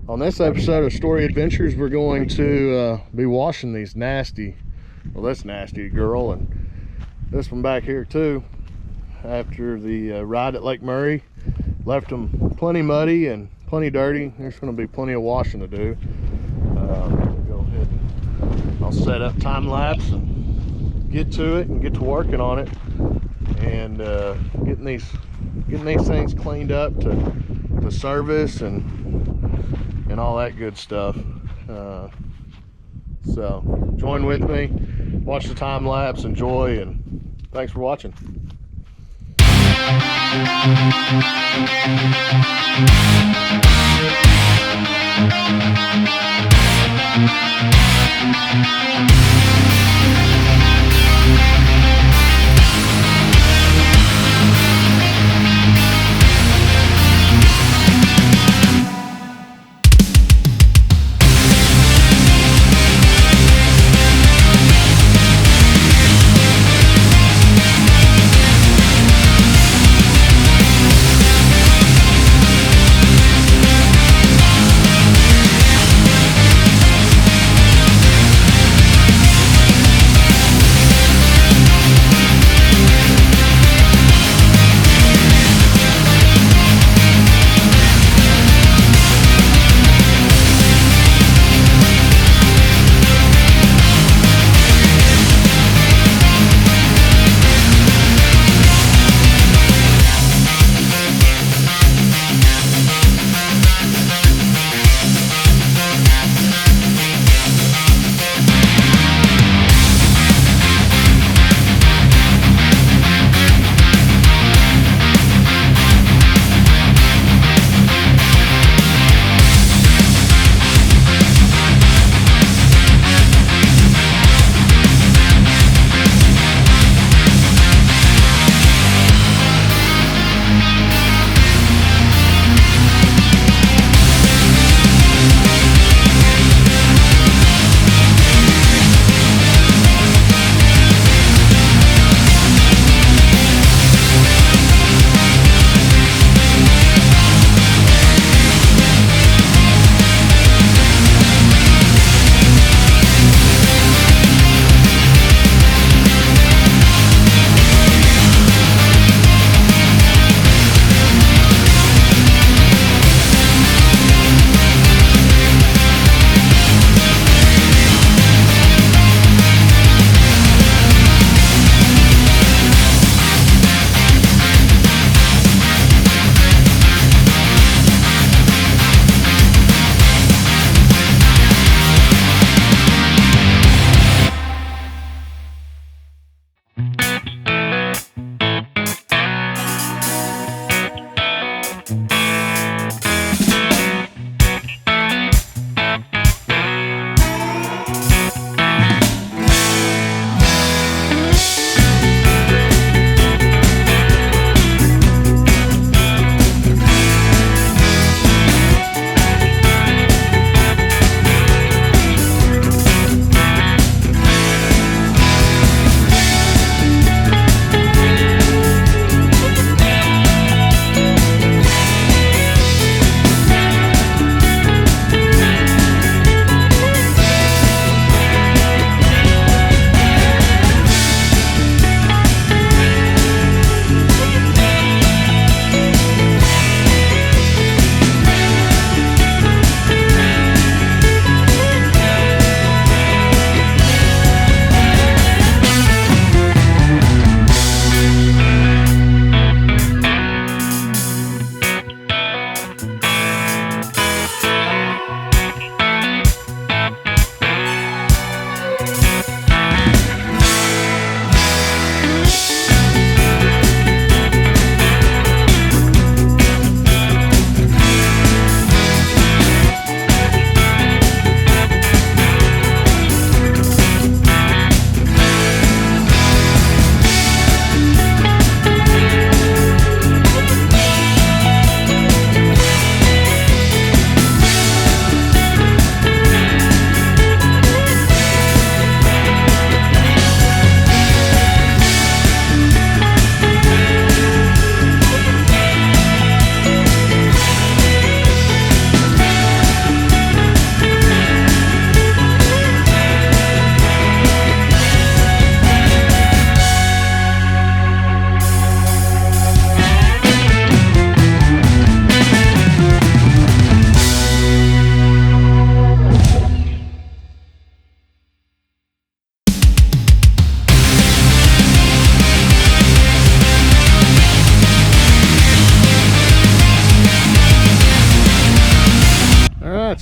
On this episode of Story Adventures, we're going to be washing these nasty, well, this nasty girl and this one back here too. After the ride at Lake Murray, left them plenty muddy and plenty dirty. There's going to be plenty of washing to do. Go ahead and I'll set up time lapse and get to it and get to working on it, and getting these things cleaned up to service and all that good stuff. So join with me, watch the time lapse, enjoy, and thanks for watching.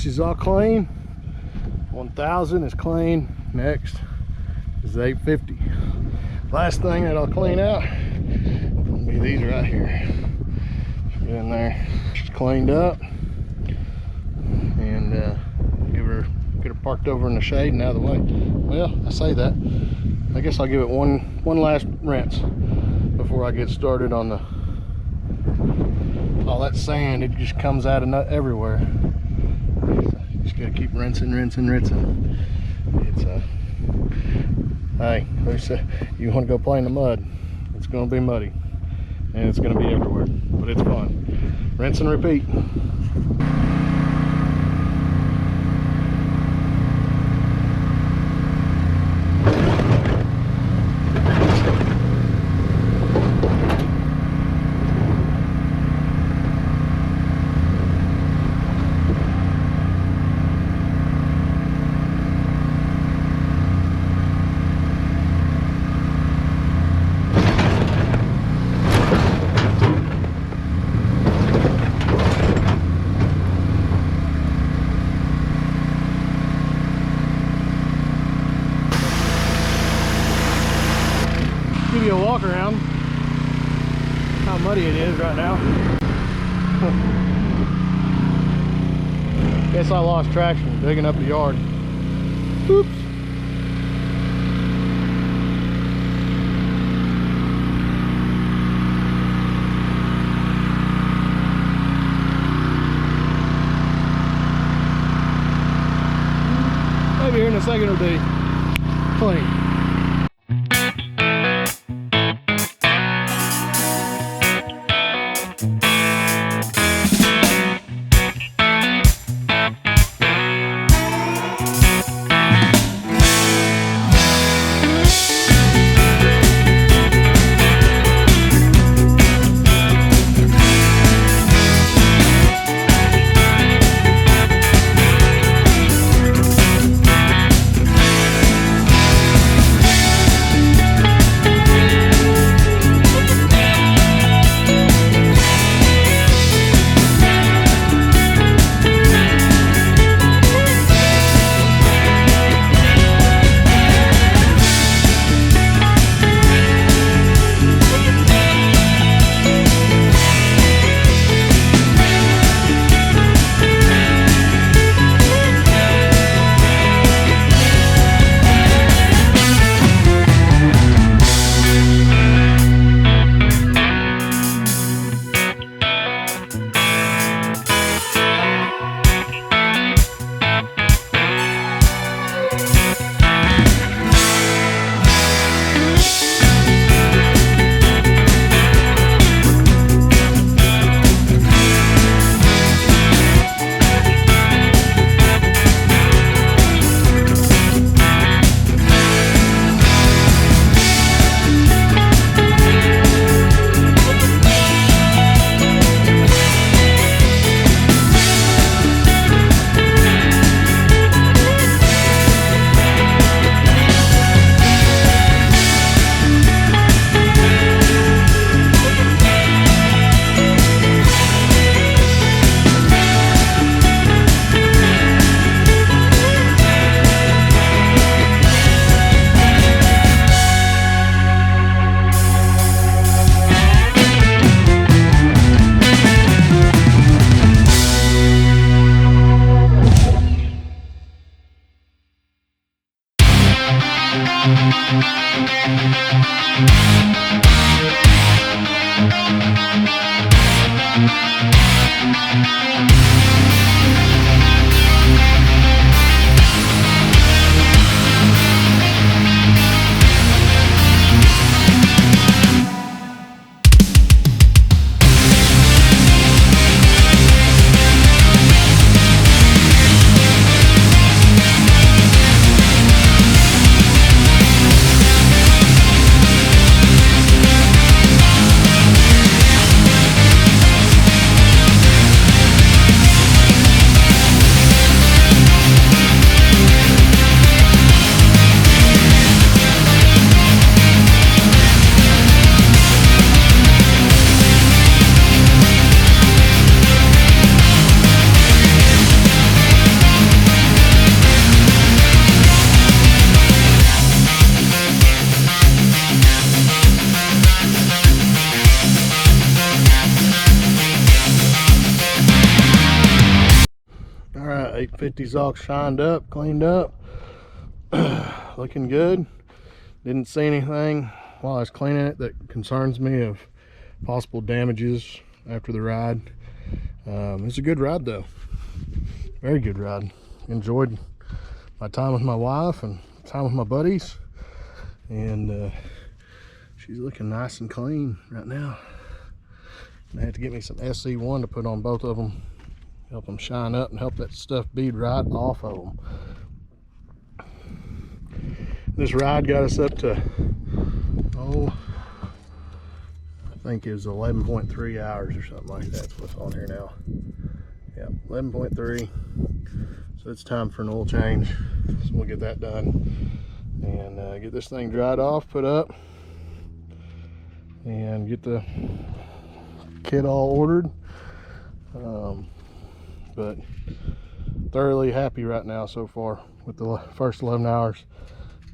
is all clean. 1000 is clean. Next is 850. Last thing that I'll clean out will be these right here. Get in there, she's cleaned up, and get her parked over in the shade and out of the way. Well, I say that. I guess I'll give it one last rinse before I get started on the all that sand. It just comes out of everywhere. So just gotta keep rinsing. It's hey, who said you want to go play in the mud? It's gonna be muddy and it's gonna be everywhere, but it's fun. Rinse and repeat. Give you a walk around how muddy it is right now. Guess I lost traction digging up the yard. Oops. Maybe here in a second it'll be clean. 850's all shined up, cleaned up, looking good. Didn't see anything while I was cleaning it that concerns me of possible damages after the ride. It's a good ride though, very good ride. Enjoyed my time with my wife and time with my buddies, and she's looking nice and clean right now. I have to get me some SC1 to put on both of them, help them shine up and help that stuff bead right off of them. This ride got us up to, I think it was 11.3 hours or something like that. That's what's on here now. Yeah, 11.3. So it's time for an oil change. So we'll get that done and get this thing dried off, put up, and get the kit all ordered. But thoroughly happy right now so far with the first 11 hours.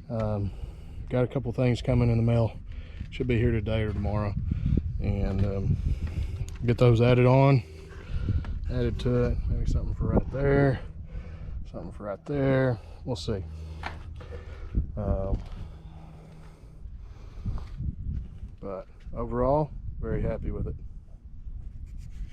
Got a couple things coming in the mail, should be here today or tomorrow, and get those added to it. Maybe something for right there, something for right there, we'll see. But overall, very happy with it.